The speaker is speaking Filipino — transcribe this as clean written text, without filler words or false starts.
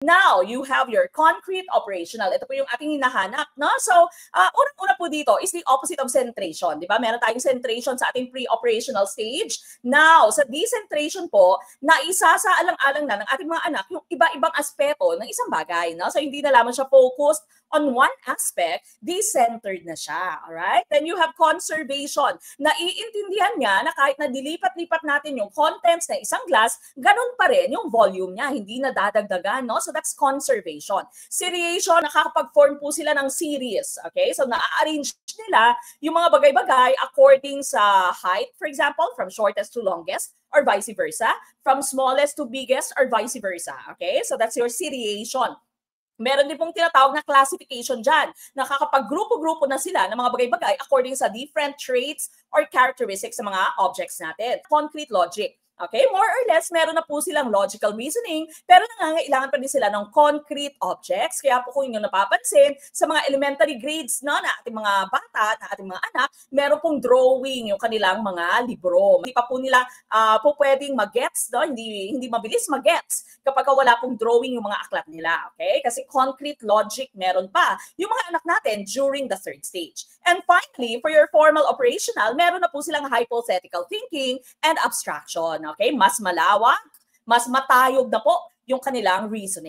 Now, you have your concrete operational. Ito po yung ating hinahanap, no? So, unang-una po dito is the opposite of centration, di ba? Meron tayong centration sa ating pre-operational stage. Now, sa decentration po, naisasaalang-alang na ng ating mga anak yung iba-ibang aspeto ng isang bagay, no? So, hindi na lamang siya focused on one aspect, decentered na siya, alright? Then you have conservation. Naiintindihan niya na kahit na dilipat-lipat natin yung contents ng isang glass, ganun pa rin yung volume niya, hindi na dadagdagan, no? So that's conservation. Seriation, nakakapag-form po sila ng series, okay? So na-arrange nila yung mga bagay-bagay according sa height, for example, from shortest to longest, or vice versa, from smallest to biggest, or vice versa, okay? So that's your seriation. Meron din pong tinatawag na classification dyan. Nakakapag-grupo-grupo na sila ng mga bagay-bagay according sa different traits or characteristics sa mga objects natin. Concrete logic. Okay, more or less, meron na po silang logical reasoning, pero nangangailangan pa din sila ng concrete objects. Kaya po kung inyo napapansin, sa mga elementary grades na ating mga bata, na ating mga anak, meron pong drawing yung kanilang mga libro. Hindi pa po nila po pwedeng mag-gets, no? Hindi mabilis mag-gets kapag wala pong drawing yung mga aklat nila. Okay? Kasi concrete logic meron pa yung mga anak natin during the third stage. And finally, for your formal operational, meron na po silang hypothetical thinking and abstraction. Okay? Mas malawak, mas matayog na po yung kanilang reasoning.